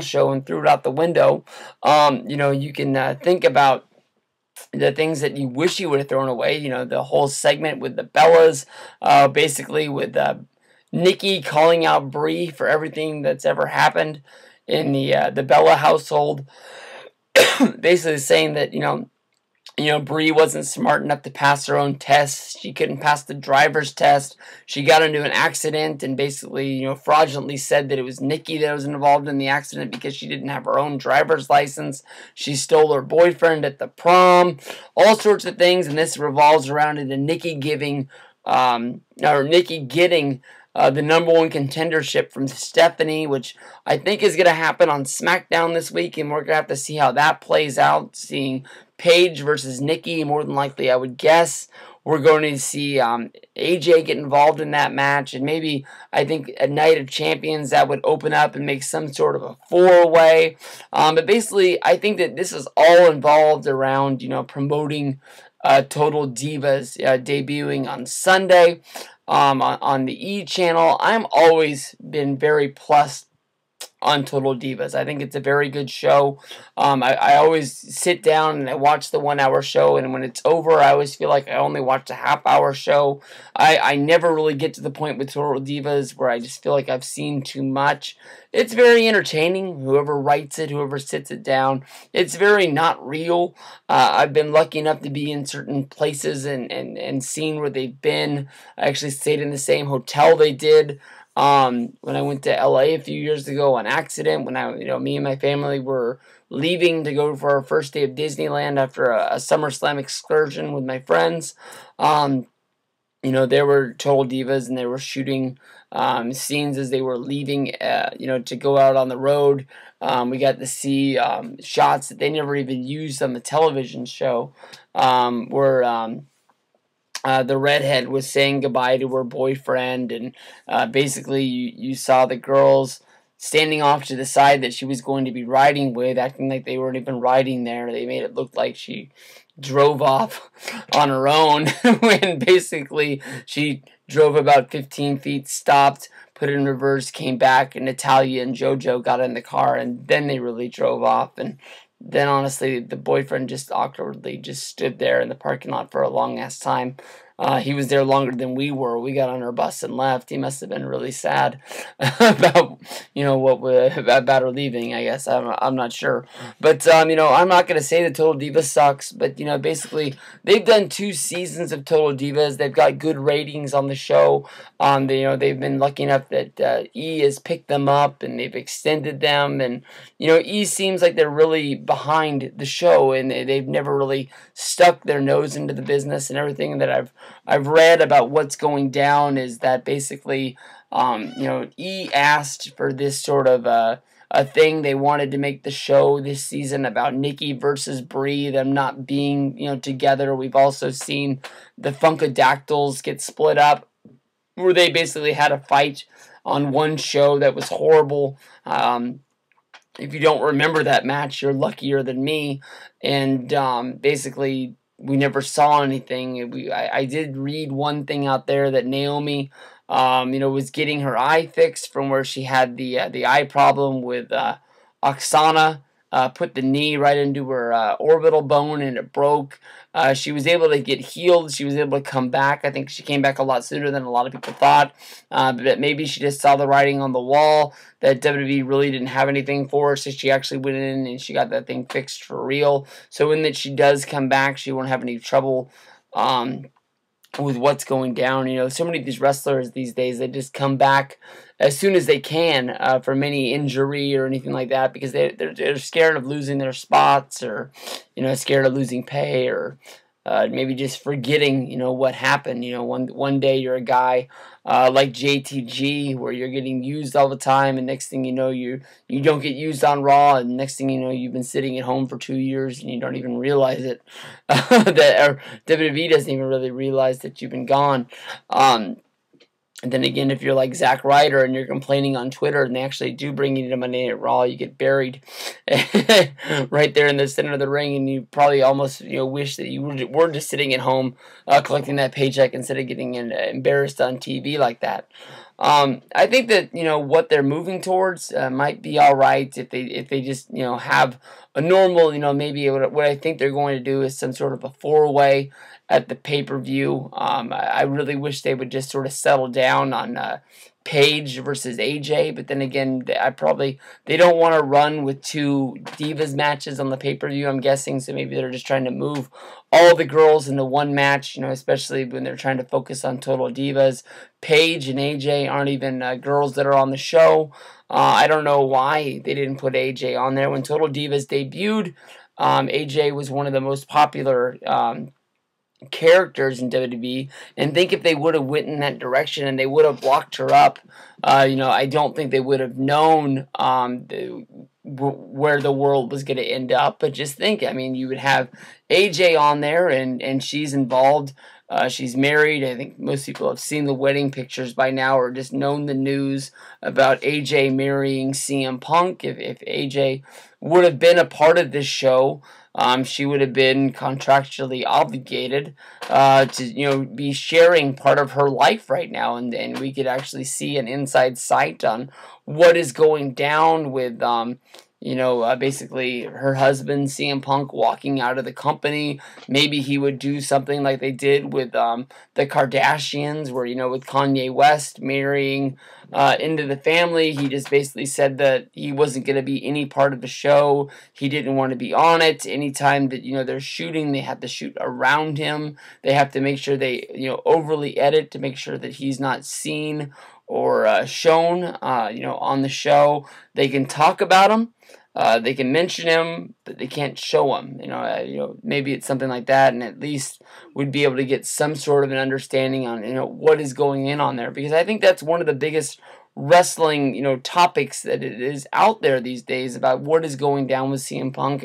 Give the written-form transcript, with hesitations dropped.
show and threw it out the window. You can think about the things that you wish you would have thrown away. The whole segment with the Bellas, basically with Nikki calling out Brie for everything that's ever happened in the Bella household, basically saying that Brie wasn't smart enough to pass her own tests. She couldn't pass the driver's test. She got into an accident and basically, fraudulently said that it was Nikki that was involved in the accident because she didn't have her own driver's license. She stole her boyfriend at the prom. All sorts of things, and this revolves around into Nikki getting the number one contendership from Stephanie, which I think is going to happen on SmackDown this week, and we're going to have to see how that plays out, seeing Paige versus Nikki. More than likely, I would guess we're going to see AJ get involved in that match, and maybe, I think, a Night of Champions that would open up and make some sort of a four-way. But basically, I think that this is all involved around, promoting Total Divas debuting on Sunday on the E channel. I'm always been very plus on Total Divas. I think it's a very good show. I always sit down and I watch the 1 hour show, and when it's over, I always feel like I only watched a half-hour show. I never really get to the point with Total Divas where I just feel like I've seen too much. It's very entertaining, whoever writes it, whoever sits it down. It's very not real. I've been lucky enough to be in certain places and seen where they've been. I actually stayed in the same hotel they did. When I went to LA a few years ago on accident, when me and my family were leaving to go for our first day of Disneyland after a SummerSlam excursion with my friends, they were Total Divas, and they were shooting scenes as they were leaving, to go out on the road. We got to see shots that they never even used on the television show, where the redhead was saying goodbye to her boyfriend, and basically you saw the girls standing off to the side that she was going to be riding with, acting like they weren't even riding there. They made it look like she drove off on her own when basically she drove about 15 feet, stopped, put it in reverse, came back, and Natalia and JoJo got in the car, and then they really drove off. And then, honestly, the boyfriend just awkwardly just stood there in the parking lot for a long-ass time. He was there longer than we were. We got on our bus and left. He must have been really sad about, about her leaving, I guess. I'm not sure. But, I'm not going to say that Total Divas sucks. But, basically, they've done 2 seasons of Total Divas. They've got good ratings on the show. They've been lucky enough that E has picked them up and they've extended them. And, E seems like they're really behind the show, and they've never really stuck their nose into the business. And everything that I've read about what's going down is that basically, E asked for this sort of a thing. They wanted to make the show this season about Nikki versus Brie, them not being, together. We've also seen the Funkadactyls get split up, where they basically had a fight on one show that was horrible. If you don't remember that match, you're luckier than me. And basically, we never saw anything. I did read one thing out there that Naomi, was getting her eye fixed from where she had the eye problem with Oksana. Put the knee right into her orbital bone, and it broke. She was able to get healed. She was able to come back. I think she came back a lot sooner than a lot of people thought. But maybe she just saw the writing on the wall that WWE really didn't have anything for her, so she actually went in and she got that thing fixed for real. So when that she does come back, she won't have any trouble with what's going down. So many of these wrestlers these days, they just come back as soon as they can from any injury or anything like that, because they're scared of losing their spots, or scared of losing pay, or maybe just forgetting what happened. One day you're a guy like JTG, where you're getting used all the time, and next thing you know, you don't get used on Raw, and next thing you know, you've been sitting at home for 2 years and you don't even realize it. Or WWE doesn't even really realize that you've been gone. And then again, if you're like Zack Ryder and you're complaining on Twitter and they actually do bring you to Monday Night Raw, you get buried right there in the center of the ring, and you probably almost wish that you were just sitting at home collecting that paycheck instead of getting embarrassed on TV like that. I think that what they're moving towards might be all right if they just have a normal maybe what I think they're going to do is some sort of a four-way at the pay-per-view. I really wish they would just sort of settle down on Paige versus AJ, but then again, they don't want to run with two Divas matches on the pay-per-view, I'm guessing, so maybe they're just trying to move all the girls into one match, especially when they're trying to focus on Total Divas. Paige and AJ aren't even girls that are on the show. I don't know why they didn't put AJ on there. When Total Divas debuted, AJ was one of the most popular characters in WWE, and think if they would have went in that direction and they would have locked her up, I don't think they would have known where the world was going to end up. But just think, I mean, you would have AJ on there, and she's involved. She's married. I think most people have seen the wedding pictures by now, or just known the news about AJ marrying CM Punk. If AJ would have been a part of this show, she would have been contractually obligated to be sharing part of her life right now, and we could actually see an inside sight on what is going down with basically her husband CM Punk walking out of the company. Maybe he would do something like they did with the Kardashians, where with Kanye West marrying into the family, he just basically said that he wasn't going to be any part of the show. He didn't want to be on it. Anytime that they're shooting, they have to shoot around him. They have to make sure they overly edit to make sure that he's not seen or shown on the show. They can talk about him. They can mention him, but they can't show him. Maybe it's something like that, and at least we'd be able to get some sort of an understanding on what is going on there, because I think that's one of the biggest wrestling topics that it is out there these days about what is going down with CM Punk.